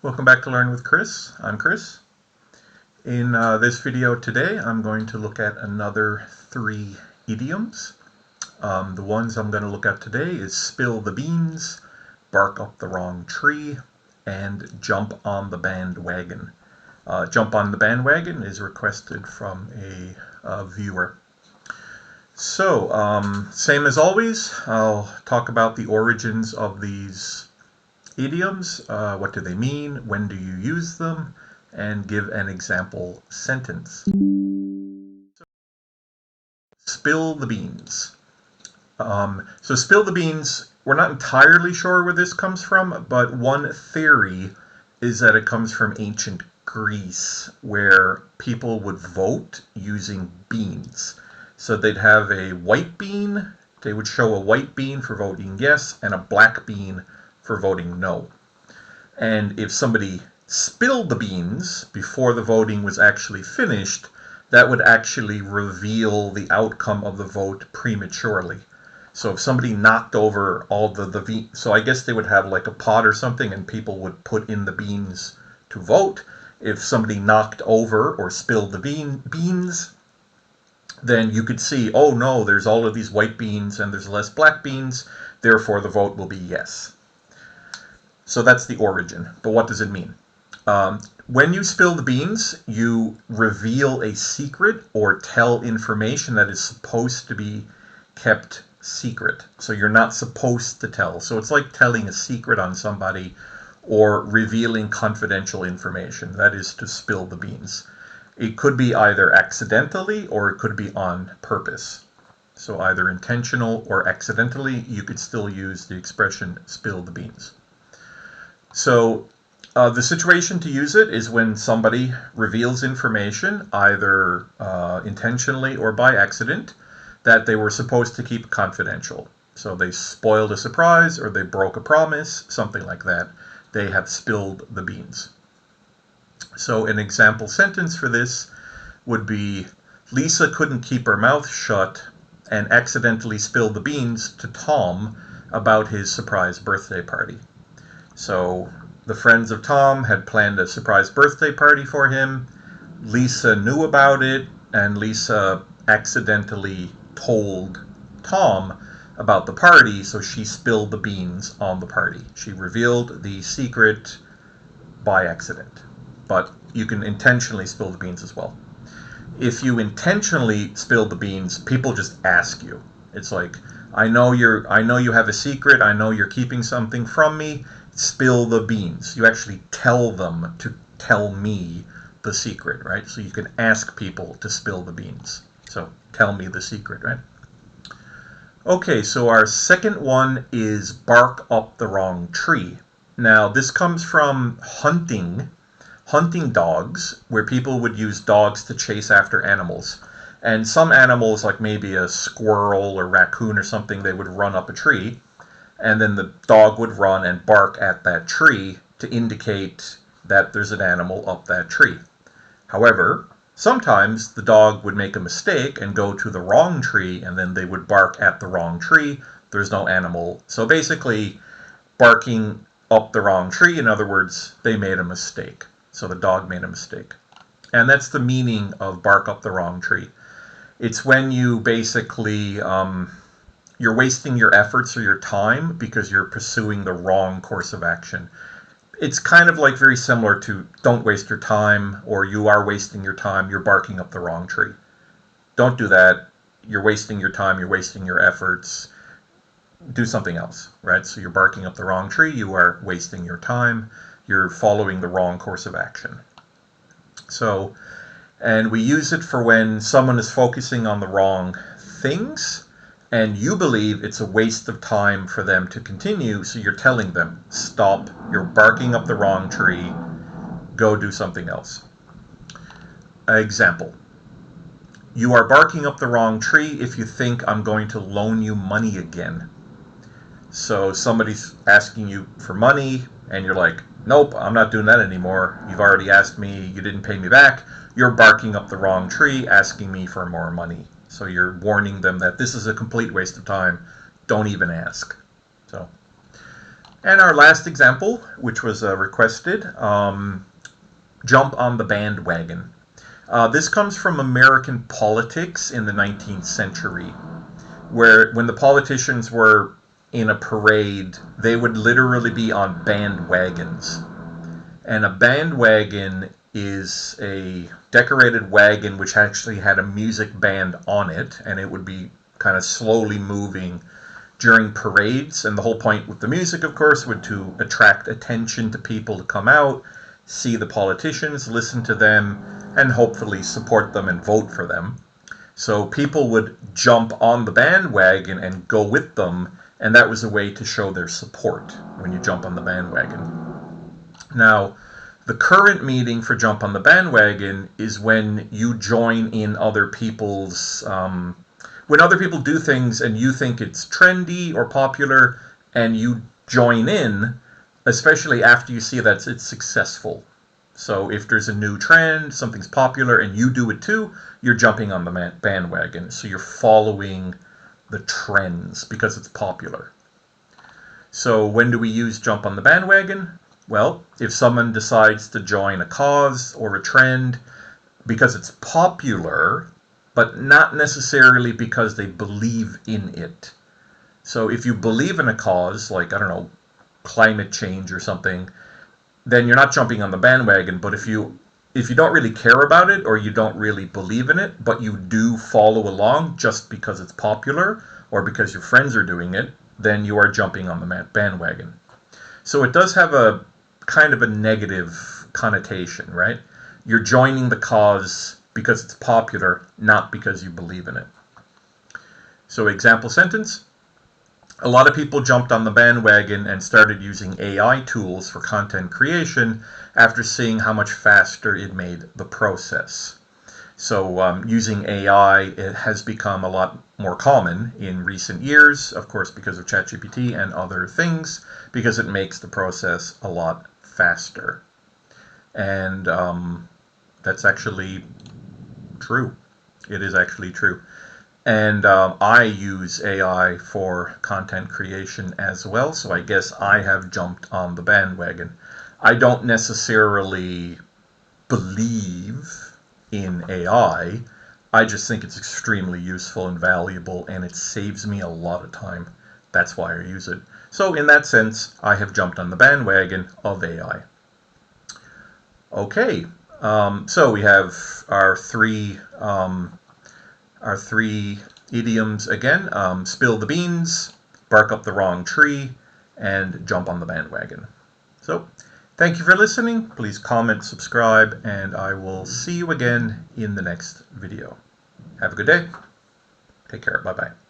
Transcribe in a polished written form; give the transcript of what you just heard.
Welcome back to Learn with Chris. I'm Chris. In this video today, I'm going to look at another 3 idioms. The ones I'm going to look at today is spill the beans, bark up the wrong tree, and jump on the bandwagon. Jump on the bandwagon is requested from a viewer. So, same as always, I'll talk about the origins of these idioms, what do they mean, when do you use them, and give an example sentence. Spill the beans. So spill the beans, we're not entirely sure where this comes from, but one theory is that it comes from ancient Greece, where people would vote using beans. So they'd have a white bean, they would show a white bean for voting yes, and a black bean for voting no. And if somebody spilled the beans before the voting was actually finished, that would actually reveal the outcome of the vote prematurely. So if somebody knocked over all the so I guess they would have like a pot or something and people would put in the beans to vote. If somebody knocked over or spilled the beans, then you could see, oh no, there's all of these white beans and there's less black beans, therefore the vote will be yes. So that's the origin. But what does it mean? When you spill the beans, you reveal a secret or tell information that is supposed to be kept secret. So you're not supposed to tell. So it's like telling a secret on somebody or revealing confidential information. That is to spill the beans. It could be either accidentally or it could be on purpose. So either intentional or accidentally, you could still use the expression spill the beans. So the situation to use it is when somebody reveals information, either intentionally or by accident, that they were supposed to keep confidential. So they spoiled a surprise or they broke a promise, something like that. They have spilled the beans. So an example sentence for this would be, Lisa couldn't keep her mouth shut and accidentally spilled the beans to Tom about his surprise birthday party. So the friends of Tom had planned a surprise birthday party for him. Lisa knew about it, and Lisa accidentally told Tom about the party, so she spilled the beans on the party. She revealed the secret by accident. But you can intentionally spill the beans as well. If you intentionally spill the beans, people just ask you. It's like, I know you have a secret, I know you're keeping something from me, spill the beans. You actually tell them to tell me the secret, right? So you can ask people to spill the beans. So tell me the secret, right? Okay, so our second one is bark up the wrong tree. Now this comes from hunting dogs, where people would use dogs to chase after animals. And some animals, like maybe a squirrel or raccoon or something, they would run up a tree, and then the dog would run and bark at that tree to indicate that there's an animal up that tree. However, sometimes the dog would make a mistake and go to the wrong tree, and then they would bark at the wrong tree. There's no animal. So basically, barking up the wrong tree, in other words, they made a mistake. So the dog made a mistake. And that's the meaning of bark up the wrong tree. It's when you basically, you're wasting your efforts or your time because you're pursuing the wrong course of action. It's kind of like very similar to don't waste your time, or you are wasting your time, you're barking up the wrong tree. Don't do that. You're wasting your time, you're wasting your efforts. Do something else, right? So you're barking up the wrong tree, you are wasting your time, you're following the wrong course of action. So, and we use it for when someone is focusing on the wrong things, and you believe it's a waste of time for them to continue, so you're telling them, stop, you're barking up the wrong tree, go do something else. Example. You are barking up the wrong tree if you think I'm going to loan you money again. So somebody's asking you for money, and you're like, nope, I'm not doing that anymore. You've already asked me, you didn't pay me back. You're barking up the wrong tree, asking me for more money. So you're warning them that this is a complete waste of time. Don't even ask. So And our last example, which was requested, jump on the bandwagon. This comes from American politics in the 19th century, where when the politicians were in a parade, they would literally be on bandwagons. And a bandwagon is a decorated wagon which actually had a music band on it, and it would be kind of slowly moving during parades. And the whole point with the music, of course, would to attract attention to people to come out, see the politicians, listen to them, and hopefully support them and vote for them. So people would jump on the bandwagon and go with them, and that was a way to show their support when you jump on the bandwagon. Now, the current meaning for jump on the bandwagon is when you join in other people's, when other people do things and you think it's trendy or popular and you join in, especially after you see that it's successful. So if there's a new trend, something's popular, and you do it too, you're jumping on the bandwagon. So you're following the trends because it's popular. So when do we use jump on the bandwagon? Well, if someone decides to join a cause or a trend because it's popular, but not necessarily because they believe in it. So if you believe in a cause, like, I don't know, climate change or something, then you're not jumping on the bandwagon. But if you don't really care about it or you don't really believe in it, but you do follow along just because it's popular or because your friends are doing it, then you are jumping on the bandwagon. So it does have a kind of a negative connotation, right? You're joining the cause because it's popular, not because you believe in it. So example sentence. A lot of people jumped on the bandwagon and started using AI tools for content creation after seeing how much faster it made the process. So using AI, it has become a lot more common in recent years, of course, because of ChatGPT and other things, because it makes the process a lot faster. And that's actually true. It is actually true. And I use AI for content creation as well, so I guess I have jumped on the bandwagon. I don't necessarily believe in AI. I just think it's extremely useful and valuable, and it saves me a lot of time. That's why I use it. So in that sense, I have jumped on the bandwagon of AI. Okay, so we have our three idioms again: spill the beans, bark up the wrong tree, and jump on the bandwagon. So thank you for listening. Please comment, subscribe, and I will see you again in the next video. Have a good day. Take care. Bye-bye.